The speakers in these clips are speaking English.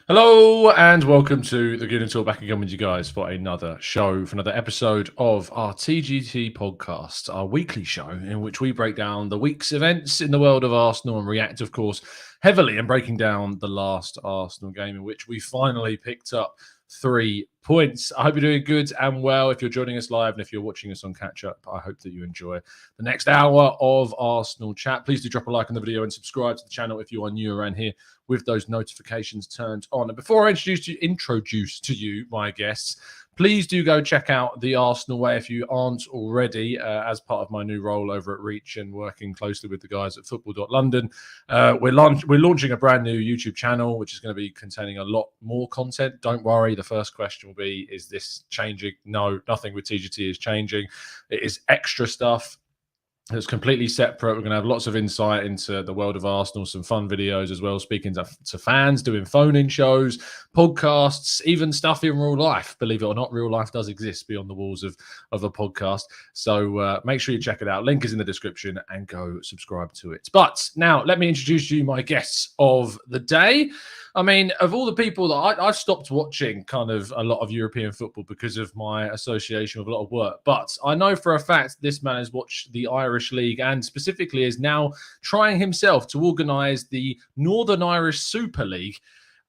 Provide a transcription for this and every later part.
Hello and welcome to the Gooner Talk, back again with you guys for another show, for another episode of our TGT podcast, our weekly show in which we break down the week's events in the world of Arsenal and react, of course, heavily in breaking down the last Arsenal game in which we finally picked up 3 points. I hope you're doing good and well. If you're joining us live and if you're watching us on catch up, I hope that you enjoy the next hour of Arsenal chat. Please do drop a like on the video and subscribe to the channel if you are new around here with those notifications turned on. And before I introduce to you my guests, please do go check out The Arsenal Way if you aren't already, as part of my new role over at Reach and working closely with the guys at football.london. We're launching a brand new YouTube channel, which is going to be containing a lot more content. Don't worry, the first question will be, is this changing? No, nothing with TGT is changing. It is extra stuff. It's completely separate. We're going to have lots of insight into the world of Arsenal, some fun videos as well, speaking to fans, doing phone-in shows, podcasts, even stuff in real life. Believe it or not, real life does exist beyond the walls of a podcast. So make sure you check it out. Link is in the description and go subscribe to it. But now let me introduce you my guests of the day. I mean, of all the people that I've stopped watching kind of a lot of European football because of my association with a lot of work. But I know for a fact this man has watched the Irish League and specifically is now trying himself to organise the Northern Irish Super League.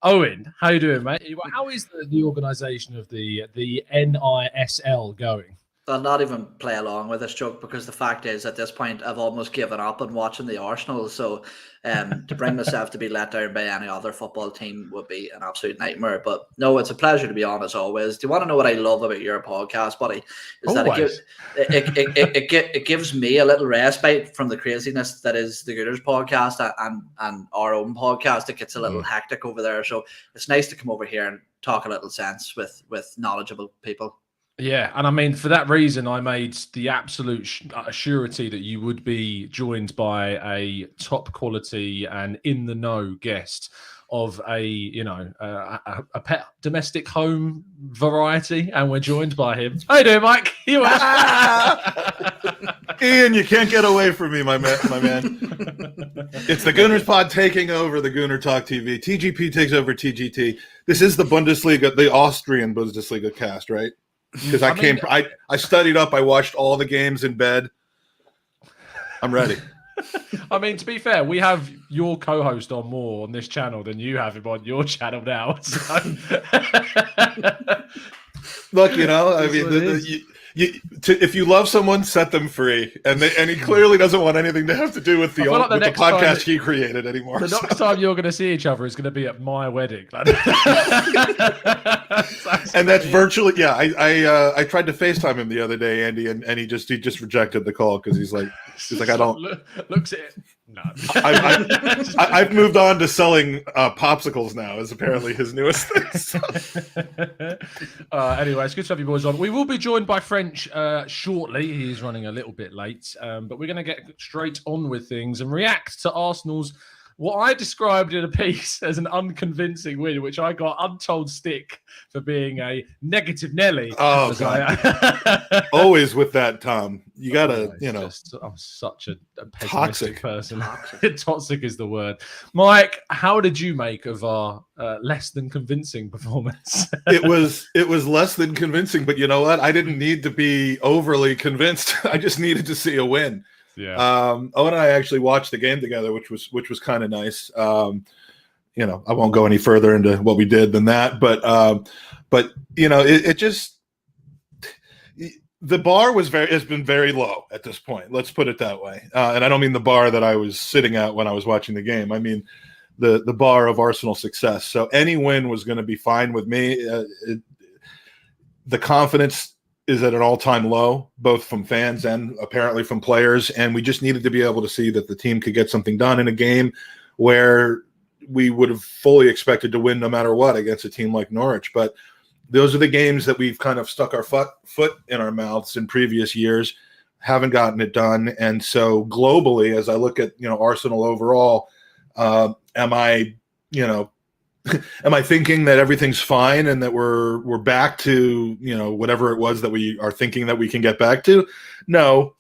Owen, how you doing, mate? How is the organisation of the NISL going? I'll not even play along with this joke because the fact is, at this point, I've almost given up on watching the Arsenal. So to bring myself to be let down by any other football team would be an absolute nightmare. But no, it's a pleasure to be on as always. Do you want to know what I love about your podcast, buddy? Is always. That it gives me a little respite from the craziness that is the Gooners podcast and our own podcast. It gets a little hectic over there. So it's nice to come over here and talk a little sense with knowledgeable people. Yeah, and I mean, for that reason, I made the absolute surety that you would be joined by a top quality and in the know guest of a pet domestic home variety, and we're joined by him. How you doing, Mike? You Ian, you can't get away from me, my man. It's the Gooners pod taking over the Gooner Talk TV. TGP takes over TGT. This is the Bundesliga, the Austrian Bundesliga cast, right? Because I studied up. I watched all the games in bed. I'm ready. I mean, to be fair, we have your co-host on more on this channel than you have him on your channel now. So. Look, I mean, if you love someone, set them free, and he clearly doesn't want anything to have to do with the podcast he created anymore. The next time you're going to see each other is going to be at my wedding, and that's virtually I tried to FaceTime him the other day, Andy, and he just rejected the call because he's like I don't looks at it. No, I've moved on to selling popsicles now, is apparently his newest thing. Anyway, it's good to have you boys on. We will be joined by French shortly. He's running a little bit late, but we're going to get straight on with things and react to Arsenal's what I described in a piece as an unconvincing win, which I got untold stick for being a negative Nelly. Oh, God. Always with that, Tom. You got to, I'm such a toxic person. Toxic is the word. Mike, how did you make of our less than convincing performance? It was less than convincing, but you know what? I didn't need to be overly convinced. I just needed to see a win. Yeah. Owen and I actually watched the game together, which was kind of nice. I won't go any further into what we did than that, but it just the bar has been very low at this point. Let's put it that way. And I don't mean the bar that I was sitting at when I was watching the game. I mean the bar of Arsenal success. So any win was going to be fine with me. The confidence is at an all-time low, both from fans and apparently from players. And we just needed to be able to see that the team could get something done in a game where we would have fully expected to win no matter what against a team like Norwich. But those are the games that we've kind of stuck our foot in our mouths in previous years, haven't gotten it done. And so globally, as I look at, Arsenal overall, am I thinking that everything's fine and that we're back to, whatever it was that we are thinking that we can get back to? No.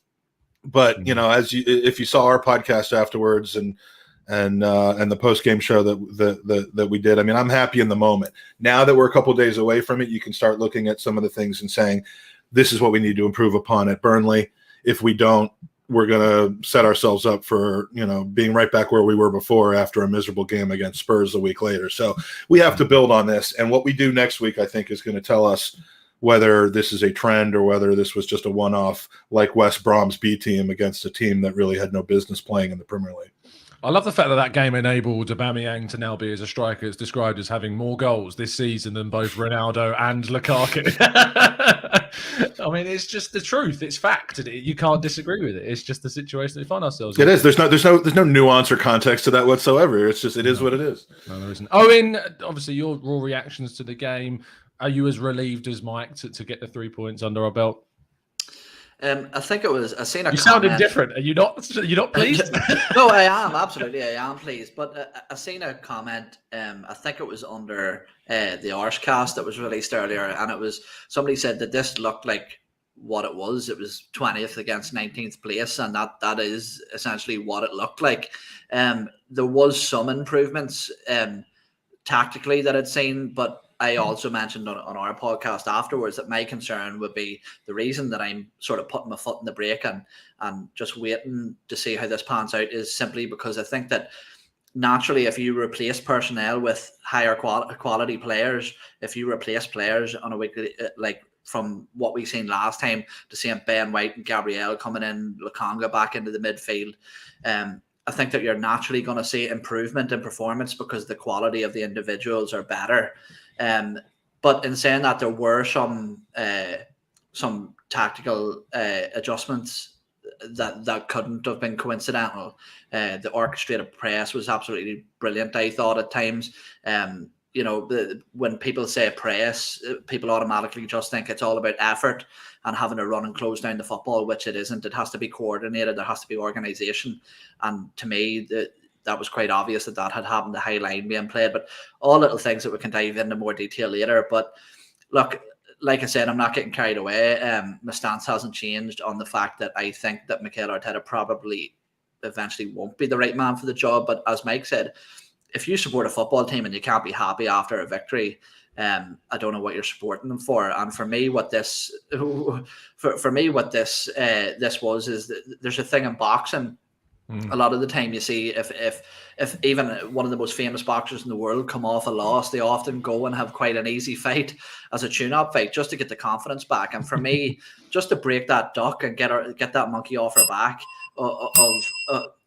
But, if you saw our podcast afterwards and and the post game show that we did. I mean, I'm happy in the moment. Now that we're a couple of days away from it, you can start looking at some of the things and saying, this is what we need to improve upon at Burnley. If we don't, we're going to set ourselves up for, being right back where we were before after a miserable game against Spurs a week later. So we have to build on this. And what we do next week, I think, is going to tell us whether this is a trend or whether this was just a one-off, like West Brom's B team against a team that really had no business playing in the Premier League. I love the fact that game enabled Aubameyang to now be as a striker. It's described as having more goals this season than both Ronaldo and Lukaku. I mean, it's just the truth. It's fact. You can't disagree with it. It's just the situation that we find ourselves in. It is. There's no nuance or context to that whatsoever. It's just it is what it is. No, there isn't. Owen, obviously, your raw reactions to the game. Are you as relieved as Mike to get the 3 points under our belt? I think it was. I seen a. You sounded different. Are you not? You're not pleased? No, I am absolutely. I am pleased. But I seen a comment. I think it was under the Arscast that was released earlier, and it was somebody said that this looked like what it was. It was 20th against 19th place, and that is essentially what it looked like. There was some improvements tactically that I'd seen, but I also mentioned on our podcast afterwards that my concern would be the reason that I'm sort of putting my foot in the brake and just waiting to see how this pans out is simply because I think that naturally, if you replace personnel with higher quality players, if you replace players on a weekly, like from what we've seen last time, to seeing Ben White and Gabriel coming in, Lukonga back into the midfield, I think that you're naturally going to see improvement in performance because the quality of the individuals are better. But in saying that, there were some tactical adjustments that couldn't have been coincidental. The orchestrated press was absolutely brilliant, I thought, at times. When people say press, people automatically just think it's all about effort and having to run and close down the football, which it isn't. It has to be coordinated. There has to be organisation. And to me, that was quite obvious that had happened, the high line being played. But all little things that we can dive into more detail later. But look, like I said, I'm not getting carried away. My stance hasn't changed on the fact that I think that Mikel Arteta probably eventually won't be the right man for the job. But as Mike said, if you support a football team and you can't be happy after a victory, I don't know what you're supporting them for. And for me, what this this was is that there's a thing in boxing. A lot of the time you see if even one of the most famous boxers in the world come off a loss, they often go and have quite an easy fight as a tune-up fight just to get the confidence back. And for me, just to break that duck and get that monkey off her back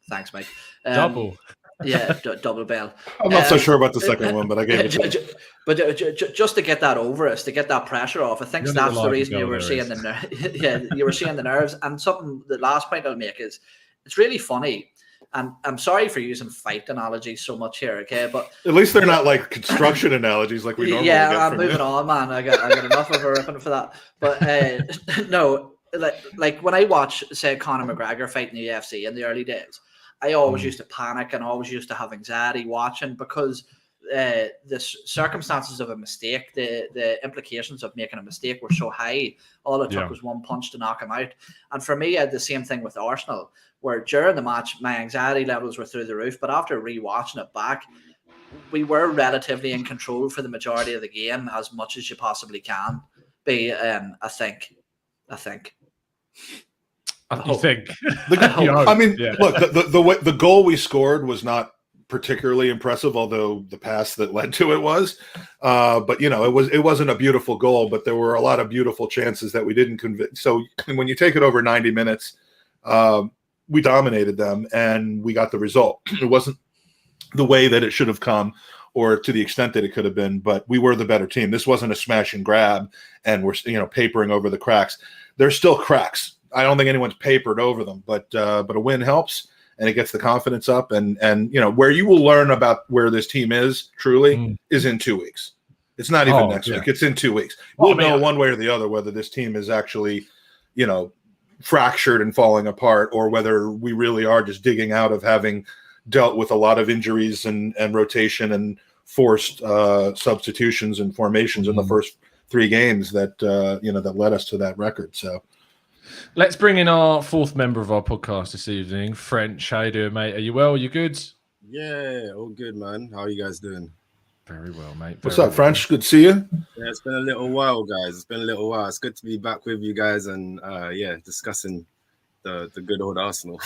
thanks, Mike. Double. Yeah, double bell. I'm not so sure about the second one, but I gave it to you. But just to get that over us, to get that pressure off, I think that's the reason you were seeing you were seeing the nerves. And the last point I'll make is it's really funny. And I'm sorry for using fight analogies so much here, okay? But at least they're not like construction analogies like we normally get. Yeah, I'm moving on, man. I got enough of a ripping for that. But no, like when I watch, say, Conor McGregor fight in the UFC in the early days, I always used to panic and always used to have anxiety watching because the circumstances of a mistake, the implications of making a mistake were so high. All it took was one punch to knock him out. And for me, I had the same thing with Arsenal, where during the match, my anxiety levels were through the roof. But after rewatching it back, we were relatively in control for the majority of the game, as much as you possibly can be. I think. You think? Look, the goal we scored was not particularly impressive, although the pass that led to it was. But it wasn't a beautiful goal, but there were a lot of beautiful chances that we didn't convert. So when you take it over 90 minutes, we dominated them and we got the result. It wasn't the way that it should have come or to the extent that it could have been, but we were the better team. This wasn't a smash and grab and we're papering over the cracks. There's still cracks. I don't think anyone's papered over them, but a win helps and it gets the confidence up. And where you will learn about where this team is truly is in 2 weeks. It's not even next week. It's in 2 weeks. We'll know one way or the other whether this team is actually, fractured and falling apart, or whether we really are just digging out of having dealt with a lot of injuries and rotation and forced substitutions and formations in the first 3 games that that led us to that record. So let's bring in our fourth member of our podcast this evening, French. How you doing, mate? Are you well? Are you good? Yeah, all good, man. How are you guys doing? Very well, mate. What's Very up, French? Good to see you. Yeah, it's been a little while, guys. It's been a little while. It's good to be back with you guys and discussing the good old Arsenal.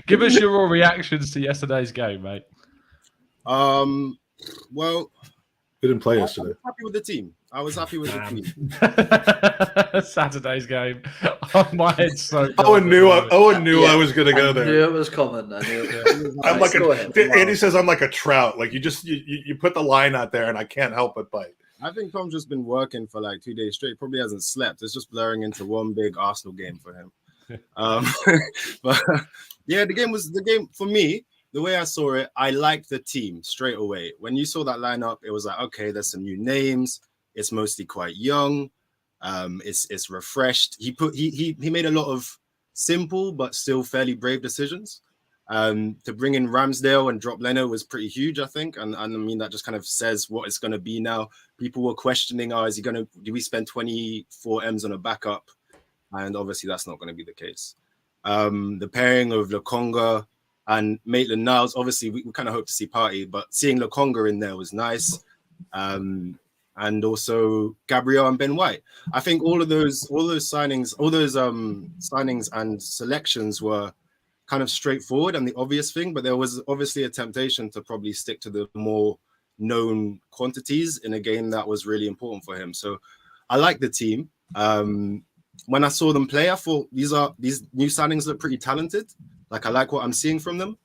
Give us your raw reactions to yesterday's game, mate. Well, We didn't play I yesterday. was happy with the team. The team. Saturday's game. Oh, my head's so. Owen knew I was going to go I there. knew it was coming. I knew it. I'm like Go ahead. Andy says I'm like a trout. Like you put the line out there and I can't help but bite. I think Tom's just been working for like 2 days straight. Probably hasn't slept. It's just blurring into one big Arsenal game for him. But yeah, the game for me. The way I saw it, I liked the team straight away. When you saw that lineup, it was like, okay, there's some new names. It's mostly quite young. It's refreshed. He made a lot of simple but still fairly brave decisions. To bring in Ramsdale and drop Leno was pretty huge, I think. And I mean, that just kind of says what it's going to be now. People were questioning, do we spend 24 M's on a backup? And obviously that's not going to be the case. The pairing of Lokonga and Maitland-Niles, obviously we kind of hope to see Partey, but seeing Lokonga in there was nice. And also Gabriel and Ben White. I think all those signings and selections were kind of straightforward and the obvious thing, but there was obviously a temptation to probably stick to the more known quantities in a game that was really important for him. So I like the team. When I saw them play, I thought these new signings look pretty talented. Like I like what I'm seeing from them.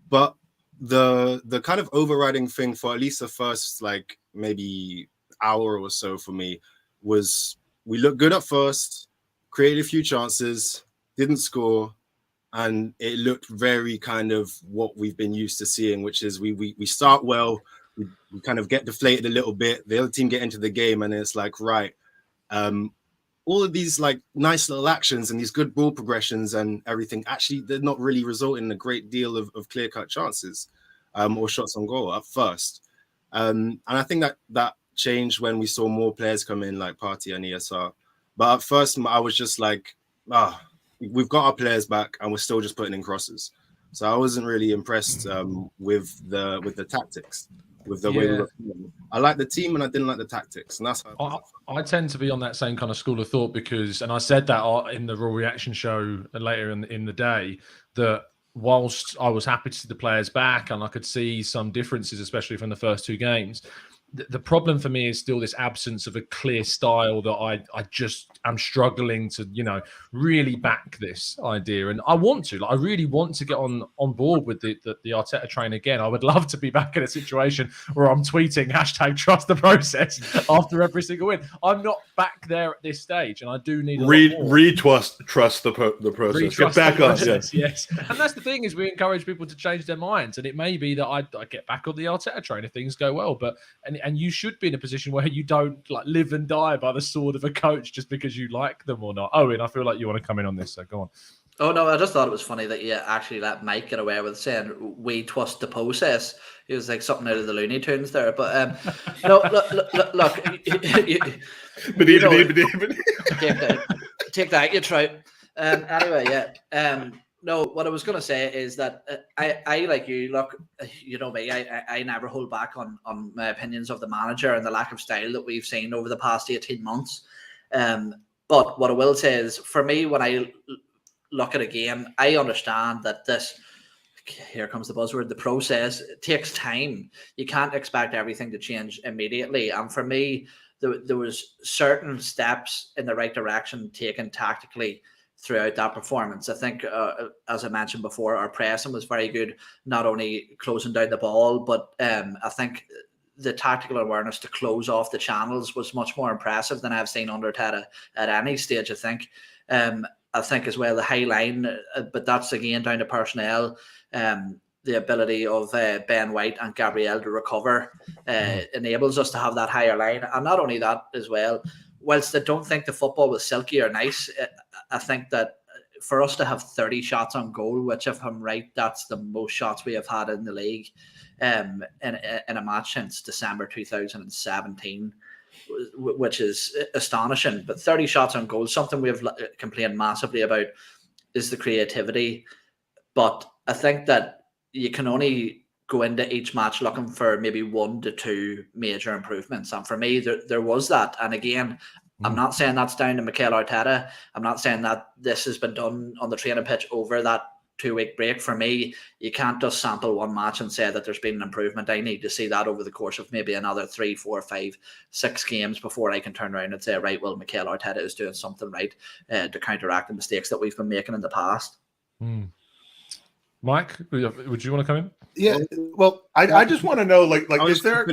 But the kind of overriding thing for at least the first like maybe hour or so for me was we looked good at first, created a few chances, didn't score, and it looked very kind of what we've been used to seeing, which is we start well, we kind of get deflated a little bit, the other team get into the game, and it's like, right, all of these like nice little actions and these good ball progressions and everything, actually, they're not really resulting in a great deal of clear-cut chances or shots on goal at first. And I think that changed when we saw more players come in like Partey and ESR. But at first, I was just like, we've got our players back and we're still just putting in crosses. So I wasn't really impressed with the tactics. With the way we were playing. I like the team and I didn't like the tactics, and that's how I tend to be on that same kind of school of thought because, and I said that in the Raw Reaction show later in the day, that whilst I was happy to see the players back and I could see some differences, especially from the first two games, the problem for me is still this absence of a clear style that I just am struggling to, really back this idea. And I want to, I really want to get on board with the Arteta train again. I would love to be back in a situation where I'm tweeting #trust the process after every single win. I'm not back there at this stage, and I do need trust the process. Get back on, yes. And that's the thing is we encourage people to change their minds, and it may be that I get back on the Arteta train if things go well, but and you should be in a position where you don't like live and die by the sword of a coach just because you like them or not. Owen, I feel like you want to come in on this, so go on. Oh, no, I just thought it was funny that you actually let Mike get away with saying we trust the process. It was like something out of the Looney Tunes there. But no, look. Take that, you trout. Anyway, yeah. No, what I was going to say is that I like you. Look, you know me. I never hold back on my opinions of the manager and the lack of style that we've seen over the past 18 months. But what I will say is, for me, when I look at a game, I understand that this, here comes the buzzword, the process, it takes time. You can't expect everything to change immediately. And for me, there was certain steps in the right direction taken tactically throughout that performance. I think, as I mentioned before, our pressing was very good, not only closing down the ball, but I think the tactical awareness to close off the channels was much more impressive than I've seen under Teta at any stage, I think. I think as well the high line, but that's again down to personnel. The ability of Ben White and Gabriel to recover enables us to have that higher line. And not only that as well, whilst I don't think the football was silky or nice, I think that for us to have 30 shots on goal, which if I'm right, that's the most shots we have had in the league in a match since December 2017, which is astonishing. But 30 shots on goal, something we've complained massively about is the creativity. But I think that you can only go into each match looking for maybe 1 to 2 major improvements. And for me, there was that. And again, I'm not saying that's down to Mikel Arteta. I'm not saying that this has been done on the training pitch over that 2-week break. For me, you can't just sample one match and say that there's been an improvement. I need to see that over the course of maybe another 3, 4, 5, 6 games before I can turn around and say, right, well, Mikel Arteta is doing something right to counteract the mistakes that we've been making in the past. Mike, would you want to come in? Yeah. Well, I just want to know, like, is there?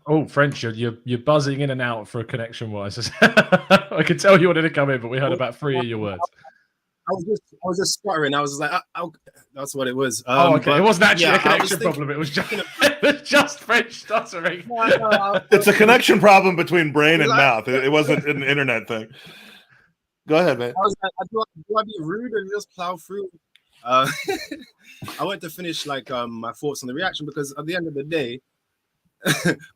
Oh, French, you're buzzing in and out for connection wise. I could tell you wanted to come in, but we heard about 3 of your words. I was just stuttering. I was like, that's what it was. Okay. It wasn't actually a connection problem. It was just French stuttering. It's a connection problem between brain and mouth. It wasn't an internet thing. Go ahead, man. I was like, do I be rude and just plow through? I went to finish my thoughts on the reaction, because at the end of the day,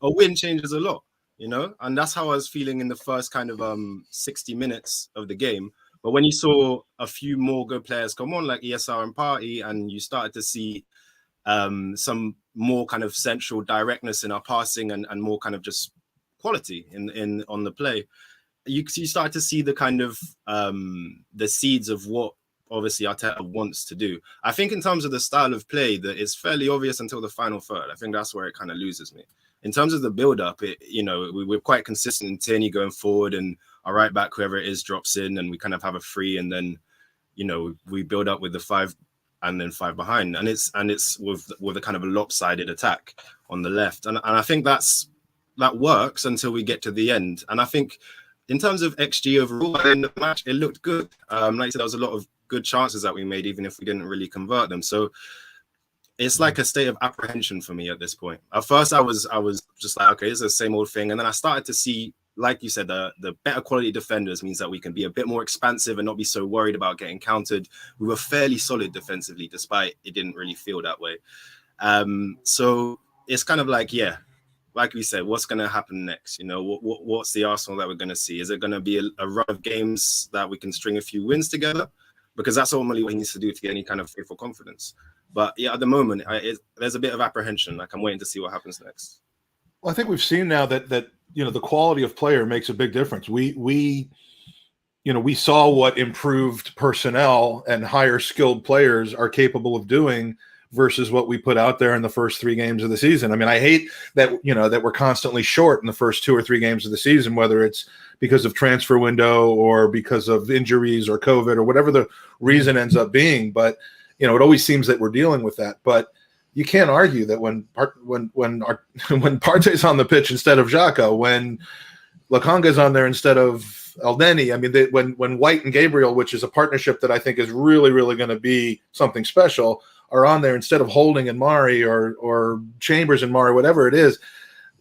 a win changes a lot, and that's how I was feeling in the first kind of 60 minutes of the game. But when you saw a few more good players come on, like ESR and Party, and you started to see some more kind of central directness in our passing and more kind of just quality in on the play, you started to see the kind of the seeds of what obviously Arteta wants to do. I think in terms of the style of play, that it's fairly obvious until the final third. I think that's where it kind of loses me. In terms of the build-up, we're quite consistent in Tierney going forward, and our right back, whoever it is, drops in, and we kind of have a free, and then, we build up with the 5 and then 5 behind, and it's with a kind of a lopsided attack on the left, and I think that works until we get to the end. And I think in terms of XG overall, at the end of the match, it looked good. Like I said, there was a lot of good chances that we made, even if we didn't really convert them. So it's like a state of apprehension for me at this point. At first, I was just like, okay, it's the same old thing. And then I started to see, like you said, the better quality defenders means that we can be a bit more expansive and not be so worried about getting countered. We were fairly solid defensively, despite it didn't really feel that way. So it's kind of like, like we said, what's going to happen next? What's the Arsenal that we're going to see? Is it going to be a run of games that we can string a few wins together? Because that's ultimately what he needs to do to get any kind of faithful confidence. But at the moment, there's a bit of apprehension. Like, I'm waiting to see what happens next. Well, I think we've seen now that the quality of player makes a big difference. We saw what improved personnel and higher skilled players are capable of doing versus what we put out there in the first 3 games of the season. I mean, I hate that that we're constantly short in the first 2 or 3 games of the season, whether it's because of transfer window or because of injuries or COVID or whatever the reason ends up being. But it always seems that we're dealing with that. But you can't argue that when Partey's on the pitch instead of Xhaka, when Lokonga's on there instead of El Neni, I mean, when White and Gabriel, which is a partnership that I think is really, really going to be something special, are on there instead of Holding and Mari or Chambers and Mari, whatever it is,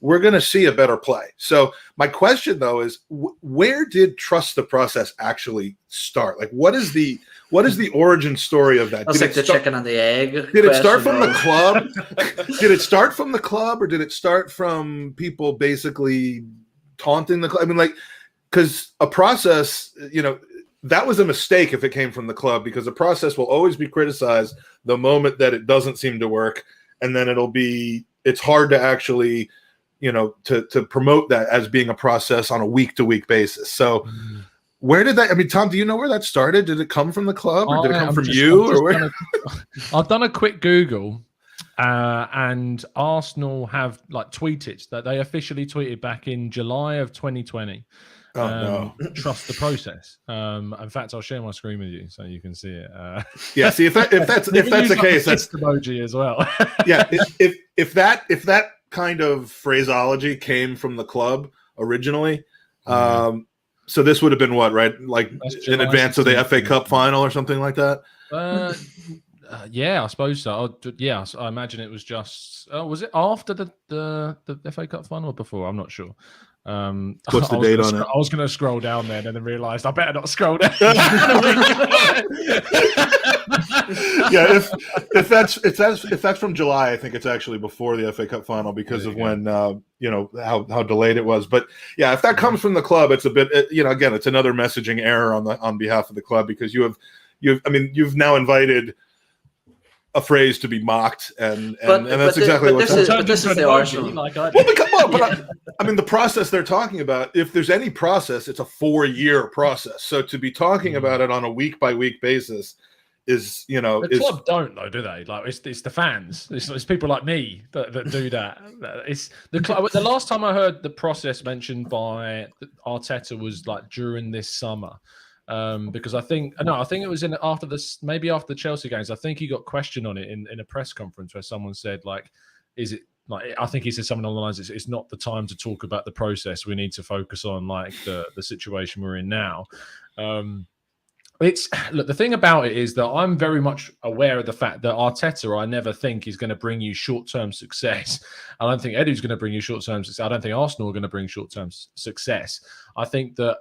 we're going to see a better play. So my question, though, is where did trust the process actually start? Like, what is the origin story of that? That's like the chicken and the egg. Did it start from the club? Did it start from the club, or did it start from people basically taunting the club? I mean, because a process, that was a mistake if it came from the club, because a process will always be criticized the moment that it doesn't seem to work, and then it's hard to actually to promote that as being a process on a week-to-week basis. So where did that, Tom, do you know where that started? Did it come from the club, or did it come from you? I've done a quick Google, and Arsenal have tweeted that they officially tweeted back in July of 2020. No. Trust the process. In fact, I'll share my screen with you so you can see it. Yeah, see if that's the case, that's emoji as well. Yeah, if that kind of phraseology came from the club originally, so this would have been what, right? Like in advance of the FA Cup final or something like that. Yeah, I suppose so. I imagine it was just. Was it after the FA Cup final or before? I'm not sure. What's the date on it? I was going to scroll down there and then realized I better not scroll down. Yeah, if that's from July, I think it's actually before the FA Cup final because of when how delayed it was. But yeah, if that comes from the club, it's a bit again, it's another messaging error on behalf of the club, because you've now invited a phrase to be mocked, and But that's exactly what's happening. This is the Arsenal. I mean, the process they're talking about, if there's any process, it's a 4-year process. So to be talking about it on a week-by-week basis is, the club don't though, do they? Like it's the fans, it's people like me that do that. It's the club. The last time I heard the process mentioned by Arteta was like during this summer. Because I think it was after the Chelsea games. I think he got questioned on it in a press conference where someone said, like, is it like, I think he said something along the lines, it's not the time to talk about the process. We need to focus on like the situation we're in now. Look, the thing about it is that I'm very much aware of the fact that Arteta, I never think is going to bring you short-term success. I don't think Edu's going to bring you short-term success. I don't think Arsenal are going to bring short-term success. I think that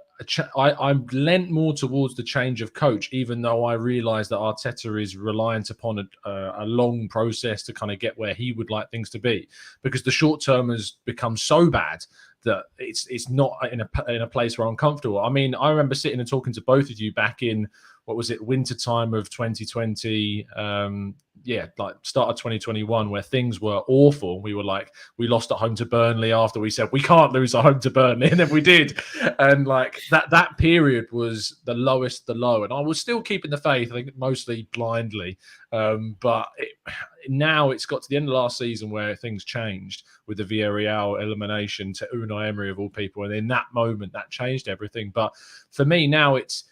I'm lent more towards the change of coach, even though I realise that Arteta is reliant upon a long process to kind of get where he would like things to be, because the short-term has become so bad that it's not in a place where I'm comfortable. I mean, I remember sitting and talking to both of you back in, what was it, winter time of 2020, like start of 2021, where things were awful. We were like, we lost at home to Burnley after we said we can't lose at home to Burnley, and then we did. And like that period was the lowest, the low. And I was still keeping the faith, I think mostly blindly. But now it's got to the end of last season where things changed with the Villarreal elimination to Unai Emery of all people. And in that moment, that changed everything. But for me now, it's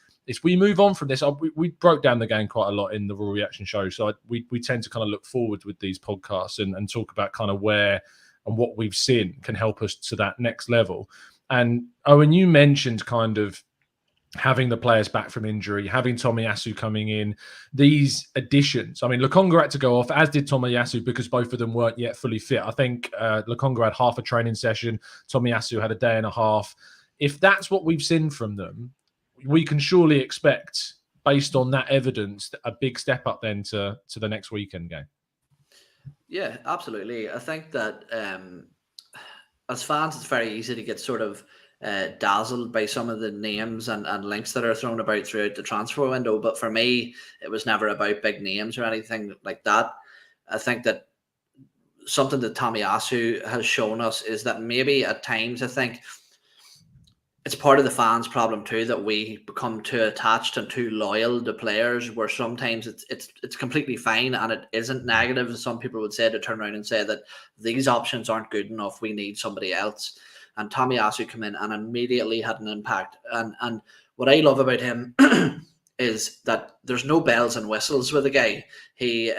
we move on from this. We broke down the game quite a lot in the Raw Reaction show. So we tend to kind of look forward with these podcasts and talk about kind of where and what we've seen can help us to that next level. And Owen, you mentioned kind of having the players back from injury, having Tomiyasu coming in, these additions. I mean, Lokonga had to go off, as did Tomiyasu, because both of them weren't yet fully fit. I think Lokonga had half a training session. Tomiyasu had a day and a half. If that's what we've seen from them, we can surely expect, based on that evidence, a big step up then to the next weekend game. Yeah, absolutely. I think that as fans, it's very easy to get sort of dazzled by some of the names and links that are thrown about throughout the transfer window. But for me, it was never about big names or anything like that. I think that something that Tomiyasu has shown us is that maybe at times, I think it's part of the fans' problem too, that we become too attached and too loyal to players, where sometimes it's completely fine and it isn't negative. And some people would say, to turn around and say that these options aren't good enough, we need somebody else. And Tomiyasu came in and immediately had an impact. And what I love about him is that there's no bells and whistles with the guy. He's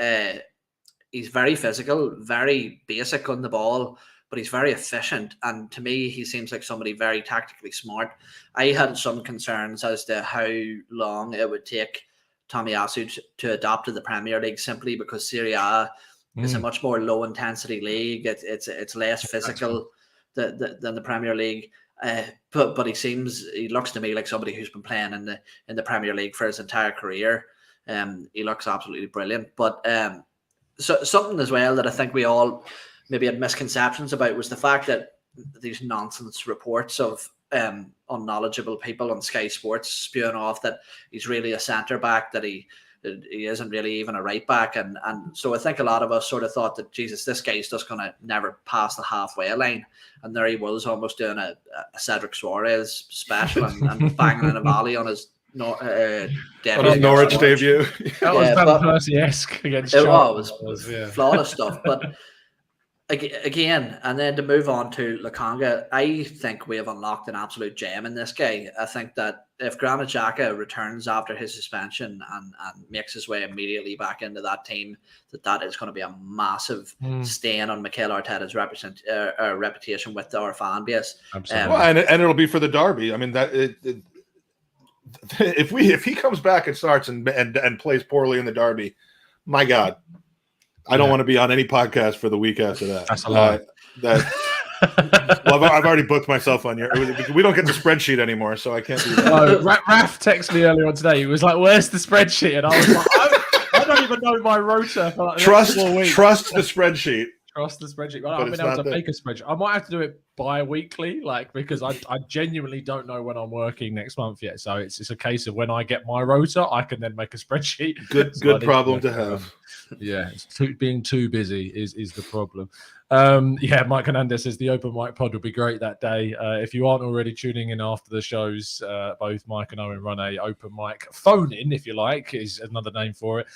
very physical, very basic on the ball, but he's very efficient. And to me, he seems like somebody very tactically smart. I had some concerns as to how long it would take Tomiyasu to adapt to the Premier League, simply because Serie A is a much more low-intensity league. It's less physical than the Premier League. But he looks to me like somebody who's been playing in the Premier League for his entire career. He looks absolutely brilliant. But so something as well that I think we all maybe had misconceptions about was the fact that these nonsense reports of unknowledgeable people on Sky Sports spewing off that he's really a centre back, that he isn't really even a right back, and so I think a lot of us sort of thought that, Jesus, this guy's just going to never pass the halfway line, and there he was, almost doing a Cedric Suarez special and banging in a volley on his Norwich debut. That was Van Persie-esque against Charlton. It was flawless stuff. But again, and then to move on to Lokonga, I think we have unlocked an absolute gem in this guy. I think that if Granit Xhaka returns after his suspension and makes his way immediately back into that team, that is going to be a massive stain on Mikel Arteta's reputation with our fan base. Absolutely. And it'll be for the derby. I mean, if he comes back and starts and plays poorly in the derby, my God, I don't want to be on any podcast for the week after that. That's a lie. Well, I've already booked myself on we don't get the spreadsheet anymore, so I can't do that. No, Raf texted me earlier on today. He was like, "Where's the spreadsheet?" And I was like, "I don't even know my rota for like the trust next 4 weeks." Trust the spreadsheet. Trust the spreadsheet. Well, I've been able to make a spreadsheet. I might have to do it bi-weekly, because I genuinely don't know when I'm working next month yet. So it's a case of when I get my rota, I can then make a spreadsheet. Good problem to have. Yeah, being too busy is the problem. Mike Hernandez says the open mic pod would be great that day. If you aren't already tuning in after the shows, both Mike and Owen run a open mic phone in, if you like, is another name for it,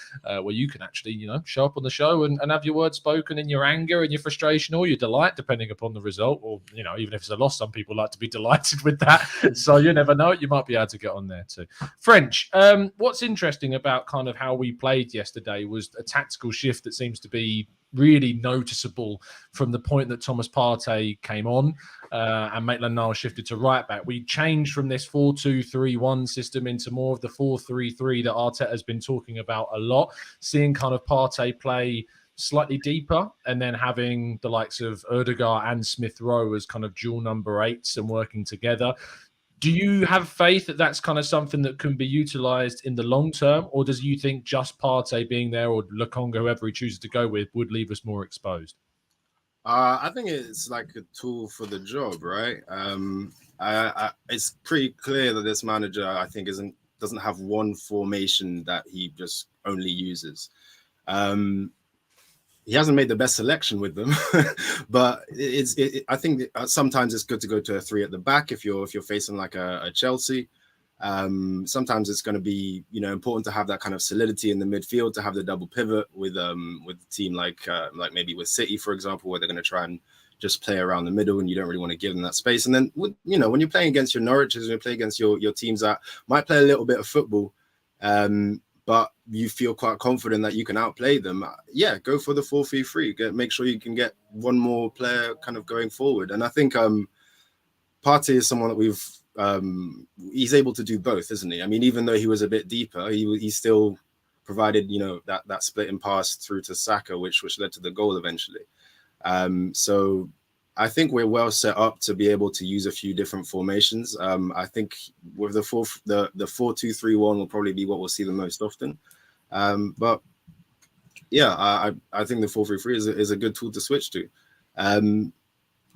where you can actually, show up on the show and have your words spoken in your anger and your frustration or your delight, depending upon the result. Or, even if it's a loss, some people like to be delighted with that. So you never know, you might be able to get on there too. French, what's interesting about kind of how we played yesterday was a tactical shift that seems to be really noticeable from the point that Thomas Partey came on and Maitland-Niles shifted to right back. We changed from this 4-2-3-1 system into more of the 4-3-3 that Arteta has been talking about a lot, seeing kind of Partey play slightly deeper and then having the likes of Ødegaard and Smith Rowe as kind of dual number 8s and working together. Do you have faith that that's kind of something that can be utilised in the long term, or does you think just Partey being there or Lokonga, whoever he chooses to go with, would leave us more exposed? I think it's like a tool for the job, right? It's pretty clear that this manager, I think, doesn't have one formation that he just only uses. He hasn't made the best selection with them, but I think sometimes it's good to go to a 3 at the back if you're facing like a Chelsea. Sometimes it's going to be important to have that kind of solidity in the midfield, to have the double pivot with a team like maybe with City, for example, where they're going to try and just play around the middle and you don't really want to give them that space. And then when you're playing against your Norwiches and you play against your teams that might play a little bit of football, but you feel quite confident that you can outplay them, go for the 4-3-3. Make sure you can get one more player kind of going forward. And I think Partey is someone that he's able to do both, isn't he? I mean, even though he was a bit deeper, he still provided, that splitting pass through to Saka, which led to the goal eventually. So I think we're well set up to be able to use a few different formations. I think with the 4-2-3-1 will probably be what we'll see the most often. But I think the 4-3-3 is a good tool to switch to.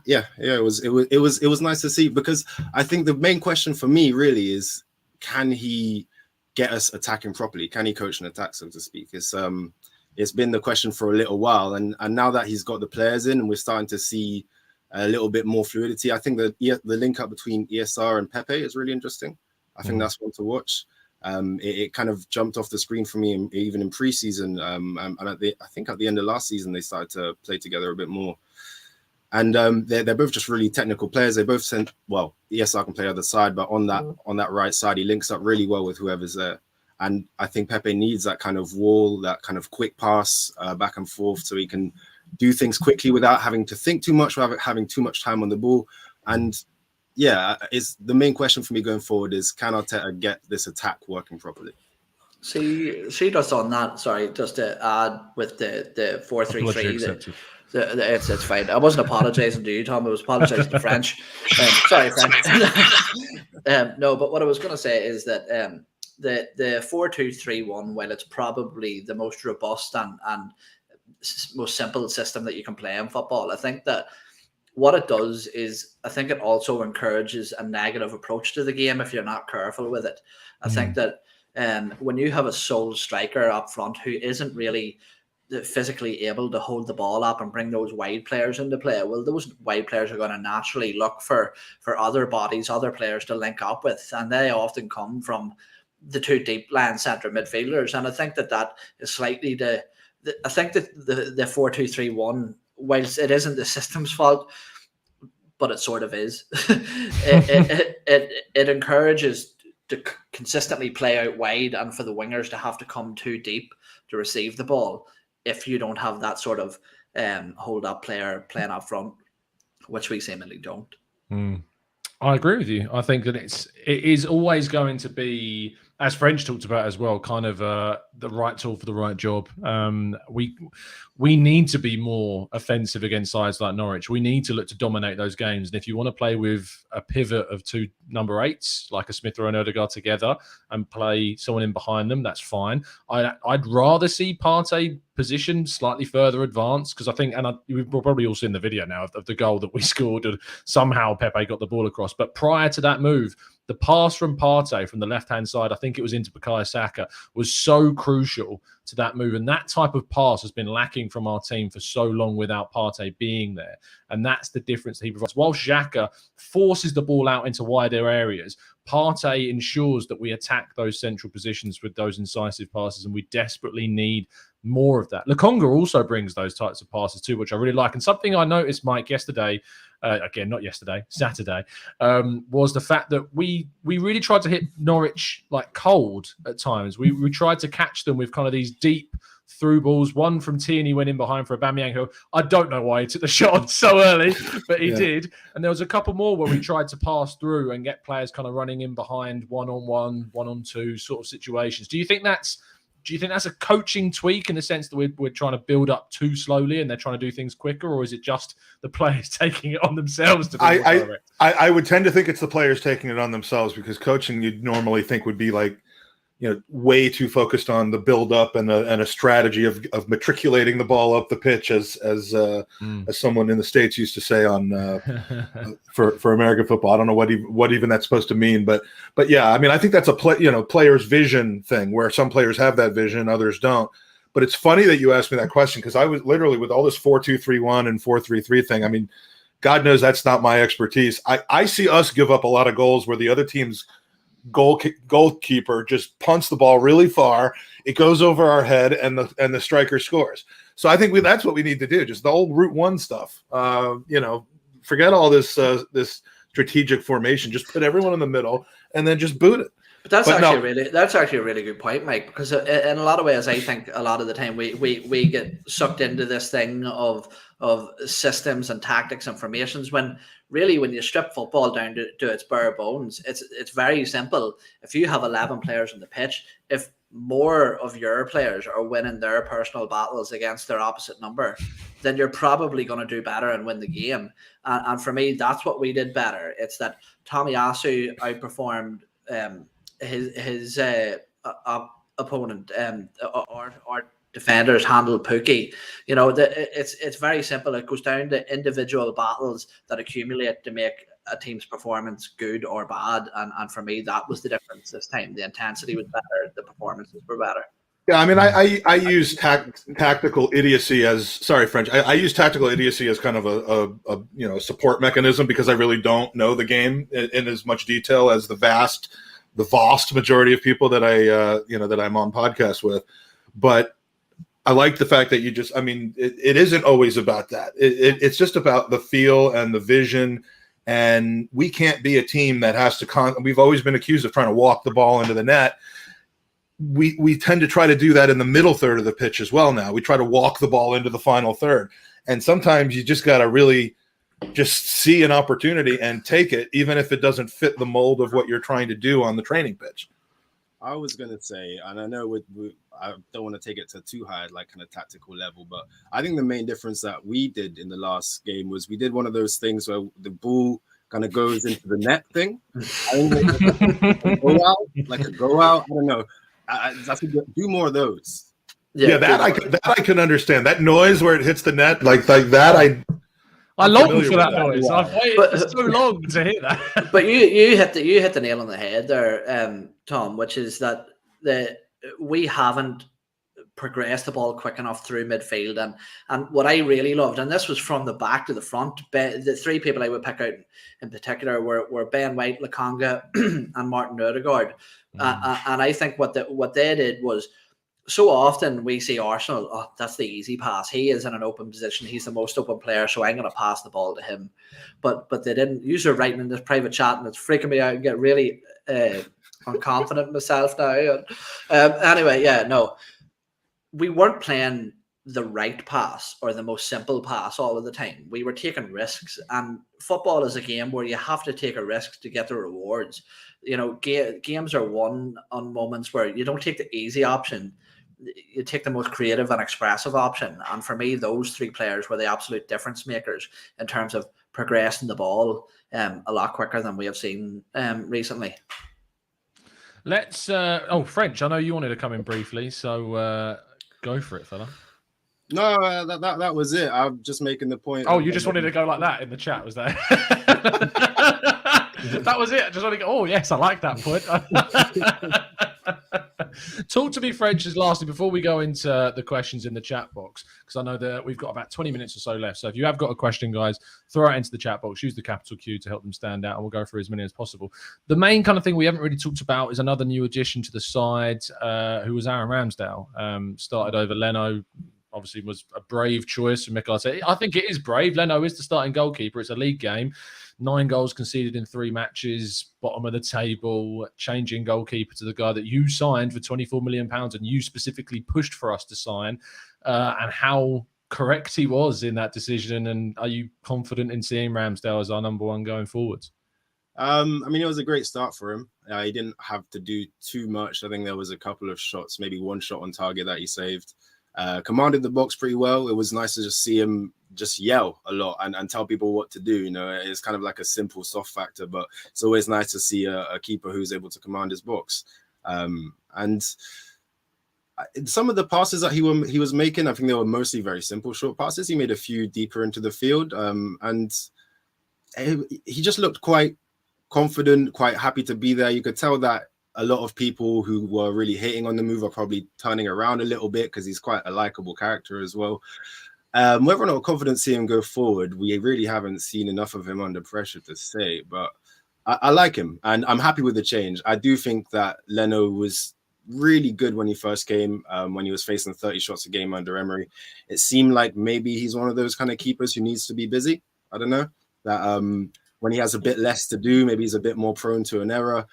It was nice to see, because I think the main question for me really is, can he get us attacking properly? Can he coach an attack, so to speak? It's been the question for a little while, and now that he's got the players in and we're starting to see a little bit more fluidity, I think the link up between ESR and Pepe is really interesting. I think that's one to watch. It kind of jumped off the screen for me even in preseason, and I think at the end of last season they started to play together a bit more. And they're both just really technical players. They both ESR can play other side, but on that right side, he links up really well with whoever's there. And I think Pepe needs that kind of wall, that kind of quick pass back and forth, so he can do things quickly without having to think too much, without having too much time on the ball. And it's the main question for me going forward is, can Arteta get this attack working properly? See just on that, sorry, just to add with the 4-3-3. It's fine. I wasn't apologizing to you, Tom. I was apologizing to French. Sorry, French. No, but what I was going to say is that the 4-2-3-1, while it's probably the most robust and most simple system that you can play in football, I think that what it does is, I think it also encourages a negative approach to the game if you're not careful with it. I think that when you have a sole striker up front who isn't really physically able to hold the ball up and bring those wide players into play, well, those wide players are going to naturally look for other bodies, other players to link up with, and they often come from the two deep line centre midfielders. And I think that is slightly I think that the 4-2-3-1, whilst it isn't the system's fault, but it sort of is, it encourages to consistently play out wide and for the wingers to have to come too deep to receive the ball if you don't have that sort of hold up player playing up front, which we seemingly don't. I agree with you. I think that it is always going to be, as French talked about as well, kind of the right tool for the right job. We need to be more offensive against sides like Norwich. We need to look to dominate those games. And if you want to play with a pivot of two number 8s, like a Smith Rowe and Ødegaard together, and play someone in behind them, that's fine. I'd rather see Partey positioned slightly further advanced, because I think, and we've probably all seen the video now of the goal that we scored, and somehow Pepe got the ball across. But prior to that move, the pass from Partey from the left-hand side, I think it was into Bukayo Saka, was so crucial to that move. And that type of pass has been lacking from our team for so long without Partey being there. And that's the difference that he provides. While Xhaka forces the ball out into wider areas, Partey ensures that we attack those central positions with those incisive passes, and we desperately need more of that. Lokonga also brings those types of passes too, which I really like. And something I noticed, Mike, yesterday, Saturday, was the fact that we really tried to hit Norwich like cold at times. We tried to catch them with kind of these deep through balls. One from Tierney went in behind for Aubameyang, who I don't know why he took the shot on so early, but he did. And there was a couple more where we tried to pass through and get players kind of running in behind 1-on-1, 1-on-2 sort of situations. Do you think that's a coaching tweak in the sense that we're trying to build up too slowly and they're trying to do things quicker, or is it just the players taking it on themselves to be more direct? I would tend to think it's the players taking it on themselves, because coaching you'd normally think would be like, way too focused on the build up and a strategy of matriculating the ball up the pitch, as someone in the States used to say on for American football. I don't know what even that's supposed to mean, but yeah, I mean, I think that's a player's vision thing, where some players have that vision, others don't. But it's funny that you asked me that question, because I was literally, with all this 4-2-3-1 and 4-3-3 thing, I mean, God knows that's not my expertise. I see us give up a lot of goals where the other team's goalkeeper just punts the ball really far, it goes over our head, and the striker scores. So I think that's what we need to do, just the old Route 1 stuff. Forget all this strategic formation, just put everyone in the middle and then just boot it. But that's actually a really good point, Mike, because in a lot of ways, I think a lot of the time we get sucked into this thing of systems and tactics and formations, when really, when you strip football down to its bare bones, it's very simple. If you have 11 players on the pitch, if more of your players are winning their personal battles against their opposite number, then you're probably going to do better and win the game. And for me, that's what we did better. It's that Tomiyasu outperformed his opponent. Our defenders handled Pookie. It's very simple. It goes down to individual battles that accumulate to make a team's performance good or bad. And for me, that was the difference this time. The intensity was better. The performances were better. Yeah, I mean, I use tactical idiocy as I use tactical idiocy as kind of a support mechanism, because I really don't know the game in as much detail as the vast majority of people that that I'm on podcasts with. But I like the fact that it isn't always about that. It's just about the feel and the vision. And we can't be a team that has to we've always been accused of trying to walk the ball into the net. We tend to try to do that in the middle third of the pitch as well now. We try to walk the ball into the final third. And sometimes you just got to really just see an opportunity and take it, even if it doesn't fit the mold of what you're trying to do on the training pitch. I was going to say, and I know I don't want to take it to too high, like kind of tactical level, but I think the main difference that we did in the last game was we did one of those things where the ball kind of goes into the net thing. I think like a go out. I don't know. I think do more of those. Yeah, that I can understand. That noise where it hits the net, like that. I long for that noise. I've waited so long to hear that. But you hit the nail on the head there, Tom, which is that we haven't progressed the ball quick enough through midfield, and what I really loved, and this was from the back to the front, the three people I would pick out in particular were Ben White, Lokonga, and Martin Odegaard. And I think what they did was, so often we see Arsenal, that's the easy pass. He is in an open position. He's the most open player, so I'm going to pass the ball to him. But they didn't. You're writing in this private chat, and it's freaking me out. I get really unconfident myself now. Anyway, yeah, no. We weren't playing the right pass or the most simple pass all of the time. We were taking risks, and football is a game where you have to take a risk to get the rewards. Games are won on moments where you don't take the easy option. You take the most creative and expressive option. And for me, those three players were the absolute difference makers in terms of progressing the ball a lot quicker than we have seen recently. Let's French, I know you wanted to come in briefly, so go for it, fella. No, that was it. I'm just making the point. Oh, you just wanted to go like that in the chat, was that? That was it. I just want to go, oh, yes, I like that point. Talk to me, French, is lastly, before we go into the questions in the chat box, because I know that we've got about 20 minutes or so left. So if you have got a question, guys, throw it into the chat box. Use the capital Q to help them stand out, and we'll go through as many as possible. The main kind of thing we haven't really talked about is another new addition to the side, who was Aaron Ramsdale. Started over Leno. Obviously was a brave choice from Mikel Arteta. I think it is brave. Leno is the starting goalkeeper. It's a league game. 9 goals conceded in 3 matches, bottom of the table, changing goalkeeper to the guy that you signed for £24 million and you specifically pushed for us to sign, and how correct he was in that decision. And are you confident in seeing Ramsdale as our number 1 going forwards? I mean, it was a great start for him. He didn't have to do too much. I think there was a couple of shots, maybe 1 shot on target that he saved. Commanded the box pretty well. It was nice to just see him just yell a lot and tell people what to do. You know, it's kind of like a simple soft factor, but it's always nice to see a keeper who's able to command his box. And some of the passes that he was making, I think they were mostly very simple short passes. He made a few deeper into the field, and he just looked quite confident, quite happy to be there. You could tell that a lot of people who were really hating on the move are probably turning around a little bit because he's quite a likable character as well. Whether or not confident seeing him go forward, we really haven't seen enough of him under pressure to say, but I like him and I'm happy with the change. I do think that Leno was really good when he first came, when he was facing 30 shots a game under Emery. It seemed like maybe he's one of those kind of keepers who needs to be busy. I don't know, that when he has a bit less to do, maybe he's a bit more prone to an error.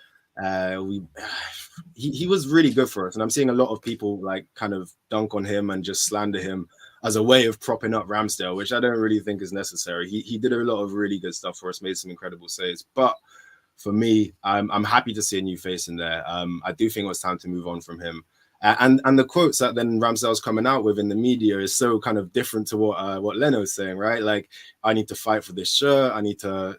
He was really good for us, and I'm seeing a lot of people like kind of dunk on him and just slander him as a way of propping up Ramsdale, which I don't really think is necessary. He did a lot of really good stuff for us, made some incredible saves, but for me, I'm happy to see a new face in there. I do think it was time to move on from him. And the quotes that then Ramsdale's coming out with in the media is so kind of different to what Leno's saying, right? Like, I need to fight for this shirt. I need to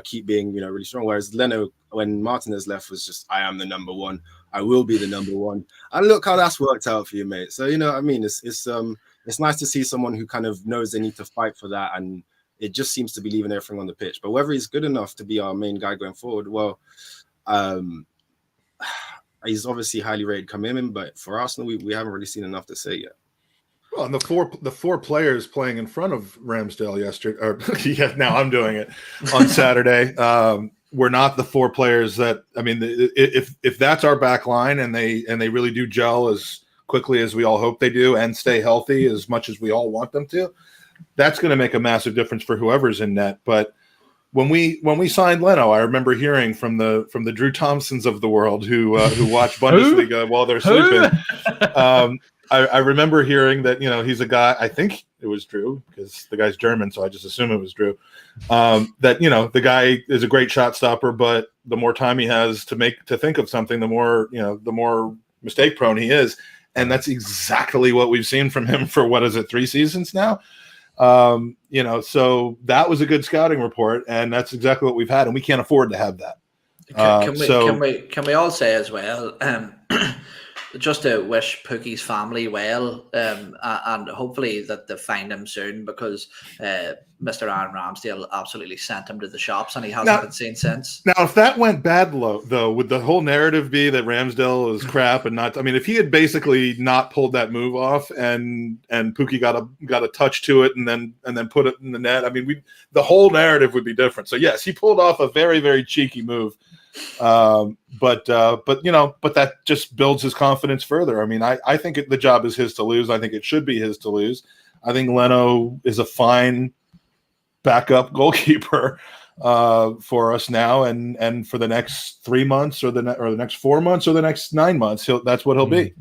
keep being, really strong. Whereas Leno, when Martinez left, was just, I am the number 1. I will be the number 1. And look how that's worked out for you, mate. So, what I mean? It's nice to see someone who kind of knows they need to fight for that. And it just seems to be leaving everything on the pitch. But whether he's good enough to be our main guy going forward, well, he's obviously highly rated coming in, but for Arsenal, we haven't really seen enough to say yet. Well, and the four players playing in front of Ramsdale yesterday, or yeah, now I'm doing it on Saturday. We're not the 4 players that, I mean, if that's our back line and they really do gel as quickly as we all hope they do and stay healthy as much as we all want them to, that's going to make a massive difference for whoever's in net. But when we signed Leno, I remember hearing from the Drew Thompsons of the world who watch Bundesliga while they're sleeping. I remember hearing that he's a guy. I think it was Drew because the guy's German, so I just assume it was Drew. That the guy is a great shot stopper, but the more time he has to think of something, the more mistake prone he is, and that's exactly what we've seen from him for 3 seasons now. So that was a good scouting report, and that's exactly what we've had, and we can't afford to have that. Can we all say as well, just to wish Pookie's family well, and hopefully that they find him soon, because Mr. Aaron Ramsdale absolutely sent him to the shops, and he hasn't been seen since. Now, if that went bad, though, would the whole narrative be that Ramsdale is crap and not? I mean, if he had basically not pulled that move off, and Pookie got a touch to it, and then put it in the net, I mean, the whole narrative would be different. So yes, he pulled off a very, very cheeky move. But that just builds his confidence further. I mean, I think the job is his to lose. I think it should be his to lose. I think Leno is a fine backup goalkeeper for us now, and for the next 3 months, or the next 4 months, or the next 9 months, that's what he'll be.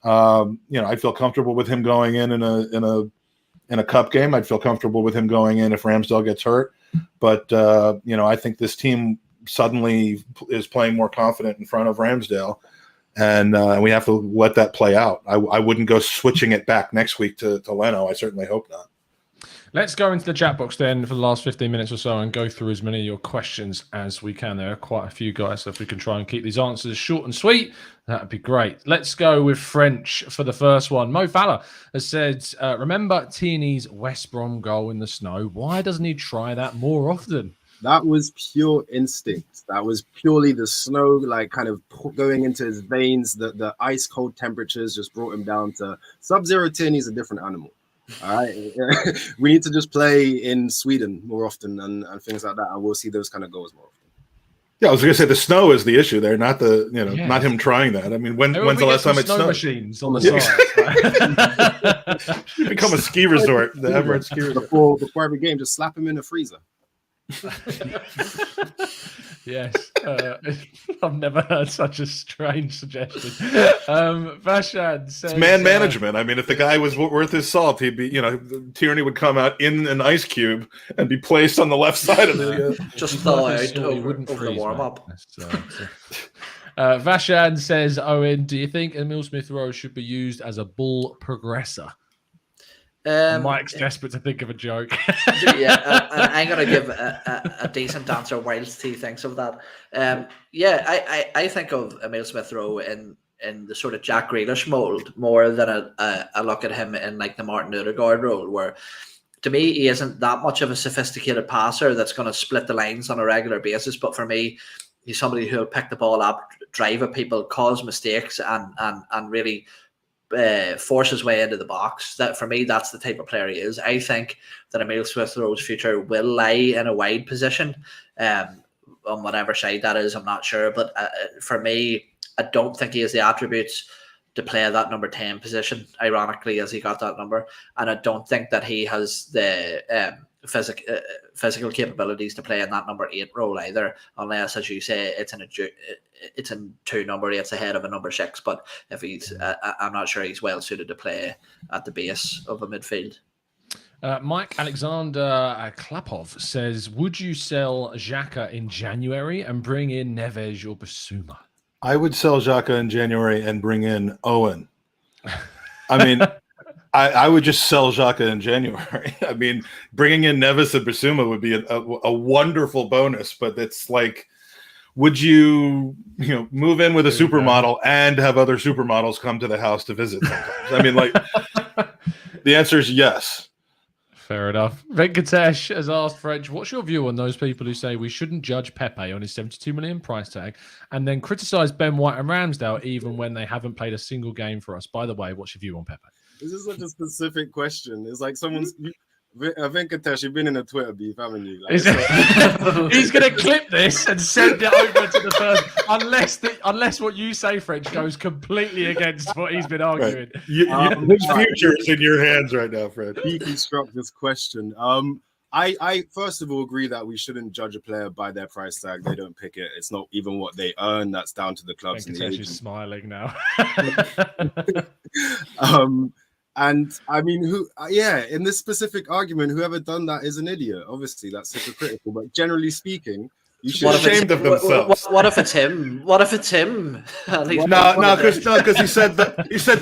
I feel comfortable with him going in a cup game. I'd feel comfortable with him going in if Ramsdale gets hurt. But I think this team suddenly is playing more confident in front of Ramsdale, and we have to let that play out. I wouldn't go switching it back next week to Leno. I certainly hope not. Let's go into the chat box then for the last 15 minutes or so and go through as many of your questions as we can. There are quite a few, guys, so if we can try and keep these answers short and sweet, that'd be great. Let's go with French for the first one. Mo Fowler has said, remember Tierney's West Brom goal in the snow? Why doesn't he try that more often? That was pure instinct. That was purely the snow, like kind of going into his veins. The ice cold temperatures just brought him down to sub-zero tin. He's a different animal. All right, we need to just play in Sweden more often and things like that, and we'll see those kind of goals more often. Yeah, I was going to say the snow is the issue there, not not him trying that. I mean, when's the last time it snowed? Machines on the side. You become a ski resort, the Emirates ski resort. Before every game, just slap him in the freezer. Yes, I've never heard such a strange suggestion. Vashad says, it's man management. I mean, if the guy was worth his salt, he'd be, Tierney would come out in an ice cube and be placed on the left side of the. Just thaw out over the warm up. Vashad says, Owen, do you think Emil Smith Rowe should be used as a ball progressor? Mike's desperate to think of a joke. Yeah, I'm going to give a decent answer whilst he thinks of that. I think of Emil Smith Rowe in the sort of Jack Grealish mold more than a look at him in like the Martin Odegaard role, where to me he isn't that much of a sophisticated passer that's going to split the lines on a regular basis. But for me, he's somebody who will pick the ball up, drive at people, cause mistakes, and really force his way into the box. That for me, that's the type of player he is. I think that Emil Smith Rowe's future will lie in a wide position, on whatever side that is. I'm not sure, but for me, I don't think he has the attributes to play that number 10 position. Ironically, as he got that number, and I don't think that he has the physical capabilities to play in that number 8 role either, unless, as you say, it's in 2 number 8s ahead of a number 6. But if he's, I'm not sure he's well suited to play at the base of a midfield. Mike Alexander Klapov says, would you sell Xhaka in January and bring in Neves or Basuma? I would sell Xhaka in January and bring in Eoin. I mean, I would just sell Xhaka in January. I mean, bringing in Neves and Basuma would be a wonderful bonus, but it's like, would you move in with a supermodel and have other supermodels come to the house to visit sometimes? I mean, like, the answer is yes. Fair enough. Venkatesh has asked French, what's your view on those people who say we shouldn't judge Pepe on his 72 million price tag and then criticize Ben White and Ramsdale even when they haven't played a single game for us? By the way, what's your view on Pepe? This is such a specific question. It's like someone's Venkatesh, you've been in a Twitter beef, haven't you? Like, he's going to clip this and send it over to the person, unless what you say, French, goes completely against what he's been arguing. Right. His future is in your hands right now, Fred. Deconstruct this question. I first of all agree that we shouldn't judge a player by their price tag. They don't pick it. It's not even what they earn. That's down to the clubs. Venkatesh is smiling now. And I mean, in this specific argument, whoever done that is an idiot. Obviously, that's hypocritical. But generally speaking, you should be ashamed of themselves. What if it's him? What if it's him? No, because he said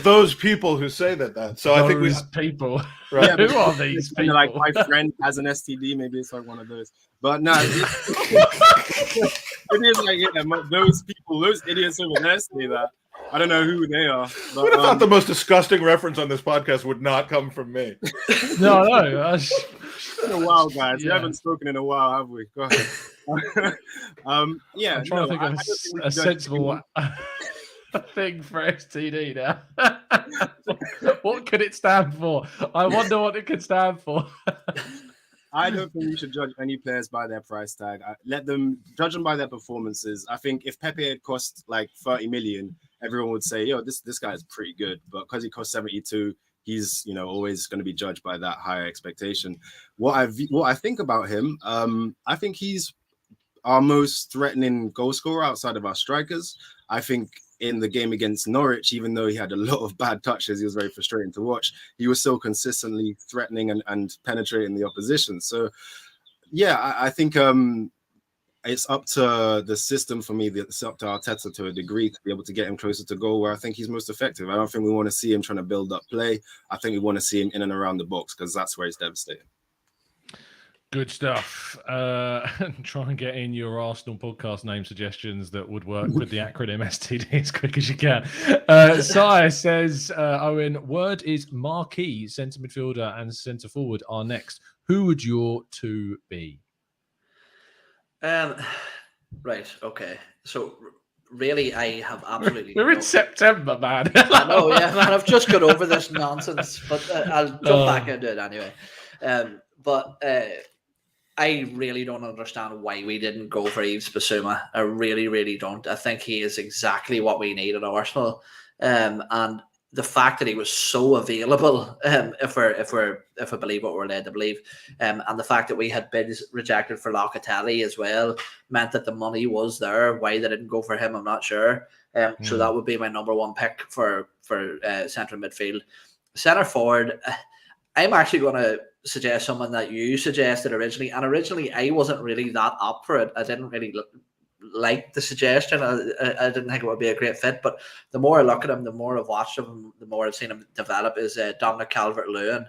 those people who say that. So those I think people. Right. Yeah, who are these people? Like my friend has an STD. Maybe it's like one of those. But no, it is like those people, those idiots over there say that. I don't know who they are. But, I thought the most disgusting reference on this podcast would not come from me. No. It's been a while, guys. We haven't spoken in a while, have we? Go ahead. I'm trying to think of a sensible thing for STD now. What could it stand for? I wonder what it could stand for. I don't think we should judge any players by their price tag. Let them judge them by their performances. I think if Pepe had cost like 30 million, everyone would say, "Yo, this guy is pretty good." But because he cost 72, he's always going to be judged by that higher expectation. What I think about him, I think he's our most threatening goal scorer outside of our strikers. I think in the game against Norwich, even though he had a lot of bad touches, he was very frustrating to watch. He was so consistently threatening and penetrating the opposition. So, yeah, I think it's up to the system for me. It's up to Arteta to a degree to be able to get him closer to goal where I think he's most effective. I don't think we want to see him trying to build up play. I think we want to see him in and around the box because that's where he's devastating. Good stuff. Try and get in your Arsenal podcast name suggestions that would work with the acronym STD as quick as you can. Sire says, Owen, word is marquee centre midfielder and centre forward are next. Who would your two be? Right. Okay. So really, I have absolutely. We're in September, man. I know, yeah, man. I've just got over this nonsense, but I'll jump back into it anyway. But I really don't understand why we didn't go for Yves Bissouma. I really, really don't. I think he is exactly what we need at Arsenal. And the fact that he was so available, if we believe what we're led to believe, and the fact that we had bids rejected for Locatelli as well, meant that the money was there. Why they didn't go for him, I'm not sure. So that would be my number one pick for central midfield. Centre forward, I'm actually going to suggest someone that you suggested originally, and originally I wasn't really that up for it. I didn't really like the suggestion. I didn't think it would be a great fit, but the more I look at him, the more I've watched him, the more I've seen him develop, is Dominic Calvert-Lewin.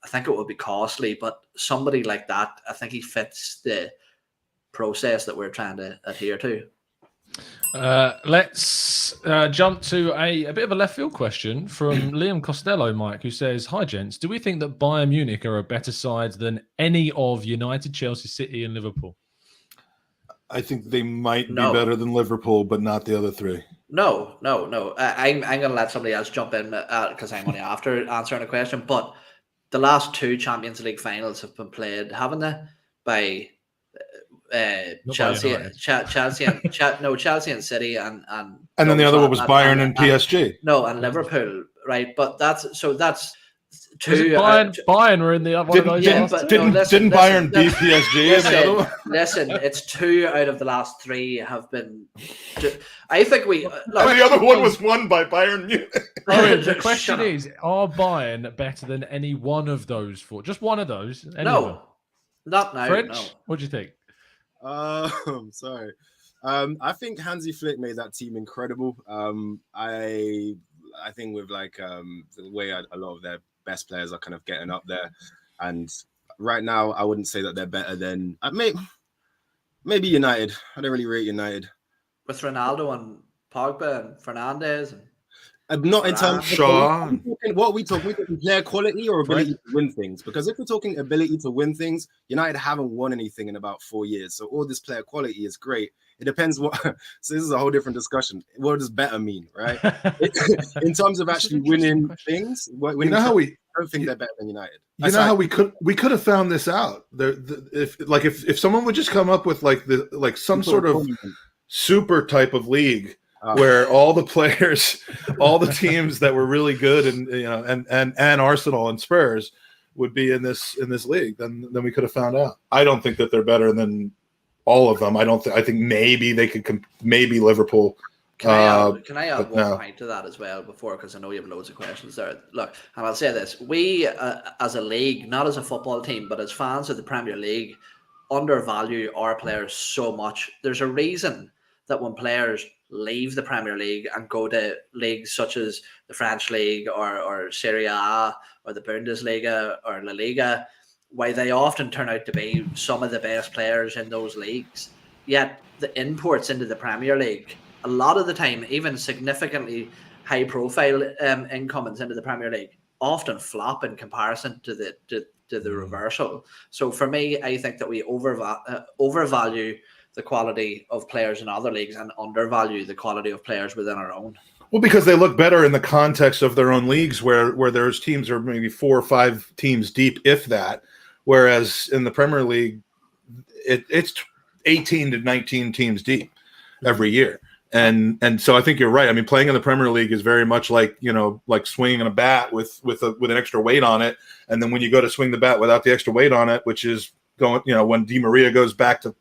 I think it would be costly, but somebody like that, I think he fits the process that we're trying to adhere to. Let's jump to a bit of a left field question from Liam Costello, Mike, who says, "Hi gents, do we think that Bayern Munich are a better side than any of United, Chelsea, City and Liverpool?" I think they might be better than Liverpool, but not the other three. No. I'm going to let somebody else jump in because I'm only after answering a question. But the last two Champions League finals have been played, haven't they? By Chelsea and City and then the other one was Bayern and PSG. And Liverpool, right? But that's two. Bayern were in the other one. Didn't Bayern beat PSG? Listen, it's 2 out of the last 3 have been. I think we. And the other one was won by Bayern Munich. The question is: are Bayern better than any one of those 4? Just one of those? No, not now. French? No. What do you think? Sorry. I think Hansi Flick made that team incredible. I think with the way a lot of their best players are kind of getting up there, and right now I wouldn't say that they're better than maybe United. I don't really rate United With Ronaldo and Pogba and Fernandes and not in terms of what we talking player quality or ability to win things. Because if we're talking ability to win things, United haven't won anything in about 4 years. So all this player quality is great. It depends what. So this is a whole different discussion. What does better mean, right? In terms of actually winning things, I don't think they're better than United. How we could have found this out. If someone would just come up with some sort of super type of league. Where all the players, all the teams that were really good, and Arsenal and Spurs would be in this league, then we could have found out. I don't think that they're better than all of them. I think maybe they could. Maybe Liverpool. Can I add one point to that as well before, because I know you have loads of questions there. Look, and I'll say this: we as a league, not as a football team, but as fans of the Premier League, undervalue our players so much. There's a reason that when players leave the Premier League and go to leagues such as the French League or Serie A or the Bundesliga or La Liga, why they often turn out to be some of the best players in those leagues. Yet the imports into the Premier League, a lot of the time, even significantly high profile incomings into the Premier League, often flop in comparison to the reversal. So for me, I think that we overvalue the quality of players in other leagues and undervalue the quality of players within our own. Well, because they look better in the context of their own leagues where there's teams are maybe 4 or 5 teams deep, if that. Whereas in the Premier League, it's 18 to 19 teams deep every year. And so I think you're right. I mean, playing in the Premier League is very much like swinging a bat with an extra weight on it. And then when you go to swing the bat without the extra weight on it, which is going, when Di Maria goes back to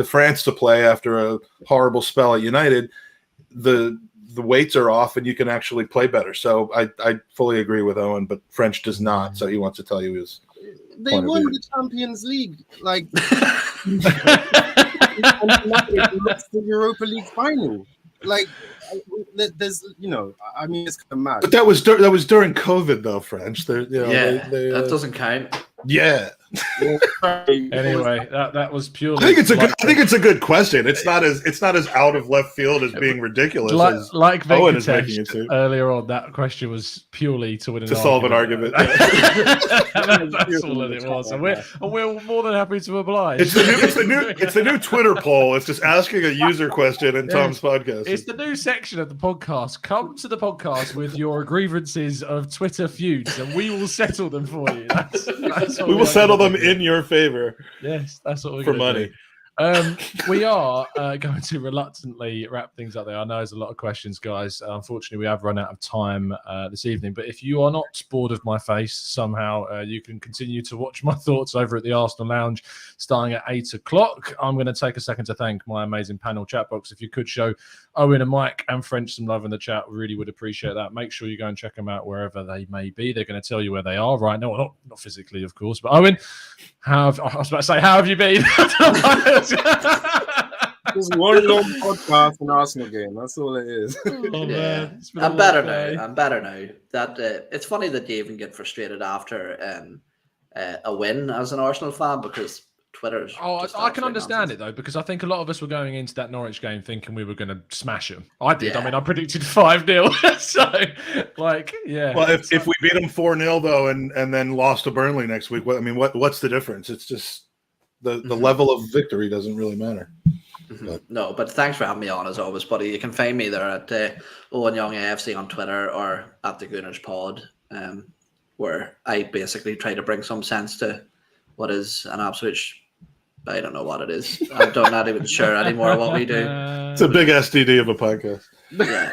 France to play after a horrible spell at United, the weights are off and you can actually play better. So I fully agree with Owen, but French does not. So he wants to tell you his. They won the Champions League, lost the Europa League final. There's, I mean, it's kind of mad. But that was during COVID, though, French. That doesn't count. Yeah. Anyway, that was purely. I think it's a good question. It's not as out of left field as being ridiculous as like Owen is making it Venkatesh to. earlier on. That question was purely to win an solve an argument. That's all that it was, and we're more than happy to oblige. It's the new Twitter poll. It's just asking a user question in Tom's podcast. It's the new section of the podcast. Come to the podcast with your grievances of Twitter feuds, and we will settle them for you. We will settle them in your favor. Yes, that's what we're for gonna money. Do. We are going to reluctantly wrap things up there. I know there's a lot of questions, guys. Unfortunately, we have run out of time this evening. But if you are not bored of my face somehow, you can continue to watch my thoughts over at the Arsenal Lounge starting at 8 o'clock. I'm going to take a second to thank my amazing panel chat box. If you could show Owen and Mike and French some love in the chat, we really would appreciate that. Make sure you go and check them out wherever they may be. They're going to tell you where they are right now. Well, not physically, of course. But Owen, I was about to say, how have you been? Just one long podcast an Arsenal game. That's all it is. I'm better now. That it's funny that you even get frustrated after a win as an Arsenal fan because Twitter's. I can understand it though, because I think a lot of us were going into that Norwich game thinking we were going to smash them. I did. Yeah. I mean, I predicted 5-0. So, yeah. Well, if we beat them 4-0 though, and then lost to Burnley next week, what's the difference? It's just the level of victory doesn't really matter. No, but thanks for having me on as always, buddy. You can find me there at Owen Young AFC on Twitter or at the Gooners Pod, where I basically try to bring some sense to what is an absolute. I don't know what it is. I'm not even sure anymore what we do. It's a big STD of a podcast. Yeah.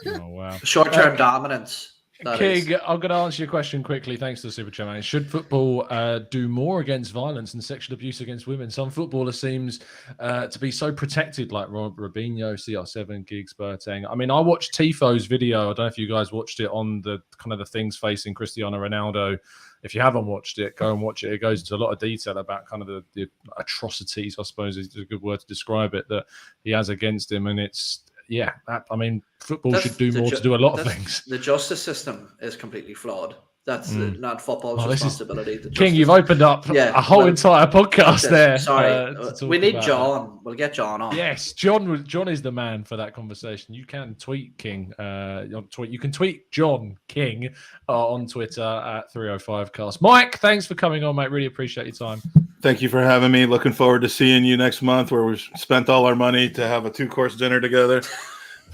Oh wow. Short-term dominance. King, I'm going to answer your question quickly. Thanks to the Super Chat, man. Should football do more against violence and sexual abuse against women? Some footballers seems to be so protected, like Robinho, CR7, Giggs, Boateng. I mean, I watched Tifo's video. I don't know if you guys watched it on the kind of the things facing Cristiano Ronaldo. If you haven't watched it, go and watch it. It goes into a lot of detail about kind of the atrocities, I suppose is a good word to describe it, that he has against him. And it's, yeah, I mean, football should do more to do a lot of things. The justice system is completely flawed. That's not football's responsibility. King, you've opened up a whole entire podcast there. Sorry, we need John. We'll get John on. Yes, John is the man for that conversation. You can tweet King on tweet. You can tweet John King on Twitter at 305cast. Mike, thanks for coming on, mate. Really appreciate your time. Thank you for having me. Looking forward to seeing you next month, where we've spent all our money to have a 2-course dinner together,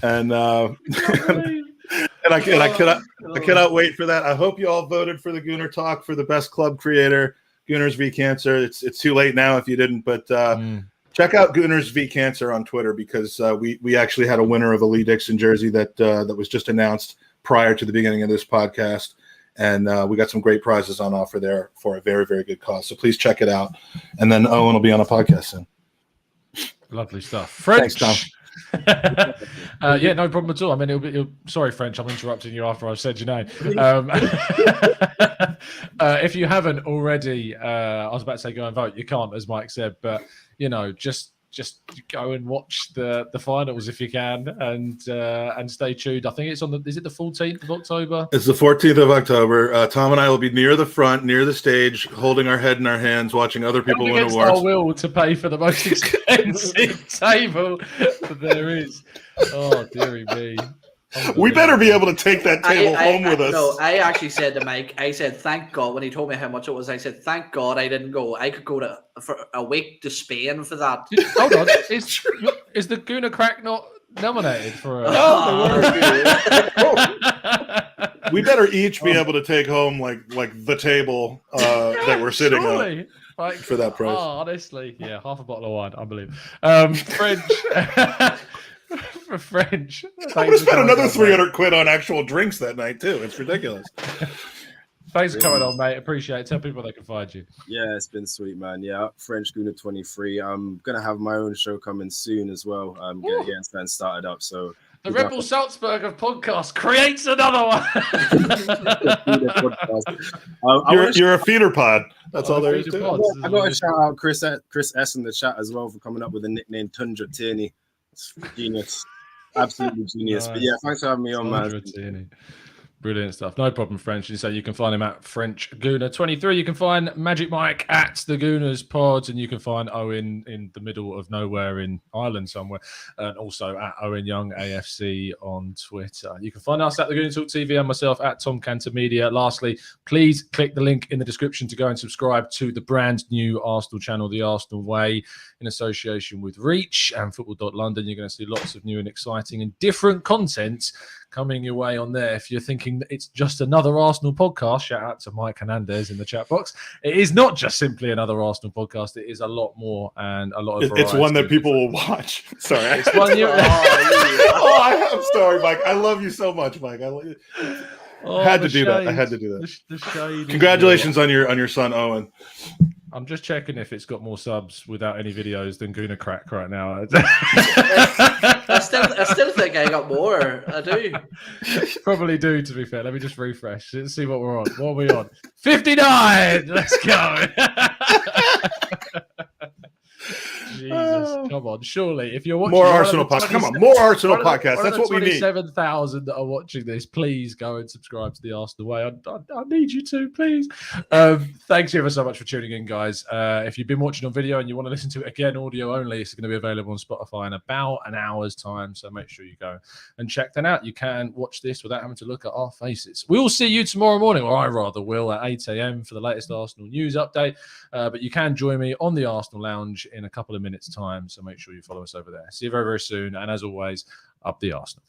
and I cannot wait for that. I hope you all voted for the Gooner Talk for the best club creator, Gooners v Cancer. It's too late now if you didn't, but check out Gooners v Cancer on Twitter, because we actually had a winner of a Lee Dixon jersey that was just announced prior to the beginning of this podcast. And we got some great prizes on offer there for a very, very good cause. So please check it out. And then Owen will be on a podcast soon. Lovely stuff. French. Thanks, Tom. Yeah, no problem at all. I mean, sorry, French, I'm interrupting you after I've said your name. If you haven't already, I was about to say go and vote. You can't, as Mike said, but just go and watch the finals if you can, and stay tuned. I think it's is it the 14th of October? It's the 14th of October. Tom and I will be near the front, near the stage, holding our head in our hands, watching other people win awards. Our will to pay for the most expensive table that there is. Oh, dearie me. We better be able to take that table home with us. No, I actually said to Mike, I said, thank God, when he told me how much it was, I said, thank God I didn't go. I could go for a week to Spain for that. Hold on. Is the Gooner Crack not nominated for a... We better each be able to take home like the table that we're sitting on. Like, for that price. Oh, honestly. Yeah, half a bottle of wine. Unbelievable. French... For French, I'm gonna spend another 300 quid on actual drinks that night too. It's ridiculous. Thanks for coming on, mate. Appreciate it. Tell people they can find you. Yeah, it's been sweet, man. Yeah, French Gooner 23. I'm gonna have my own show coming soon as well. I'm getting something started up. So the Red Bull Salzburg of podcast creates another one. You're a feeder pod. That's all there is to it. I got to shout out Chris S in the chat as well for coming up with the nickname Tundra Tierney. It's genius, absolutely genius. Nice. But yeah, thanks for having me on, man. Brilliant stuff. No problem, French. And so you can find him at French Gooner 23. You can find Magic Mike at the Gooners Pods, and you can find Owen in the middle of nowhere in Ireland somewhere, and also at Owen Young AFC on Twitter. You can find us at the Gooner Talk TV and myself at Tom Cantor Media. Lastly, please click the link in the description to go and subscribe to the brand new Arsenal channel, The Arsenal Way, in association with Reach and Football.London. You're going to see lots of new and exciting and different content coming your way on there. If you're thinking that it's just another Arsenal podcast, shout out to Mike Hernandez in the chat box. It is not just simply another Arsenal podcast. It is a lot more and a lot of It's one that people will watch. Sorry. It's one you... I'm sorry, Mike. I love you so much, Mike. I had to do that. I had to do that. The shade. Congratulations on your son, Owen. I'm just checking if it's got more subs without any videos than Gooner Crack right now. I still think I got more. I do. Probably do, to be fair. Let me just refresh. Let's see what we're on. What are we on? 59! Let's go. Jesus, come on. Surely, if you're watching more Arsenal podcasts, come on, more Arsenal podcasts. That's what we need. 27,000 that are watching this. Please go and subscribe to the Arsenal Way. I need you to, please. Thanks ever so much for tuning in, guys. If you've been watching on video and you want to listen to it again, audio only, it's going to be available on Spotify in about an hour's time. So make sure you go and check that out. You can watch this without having to look at our faces. We will see you tomorrow morning, or I rather will, at 8 a.m. for the latest Arsenal news update. But you can join me on the Arsenal Lounge in a couple of minutes' time. So make sure you follow us over there. See you very, very soon. And as always, up the Arsenal.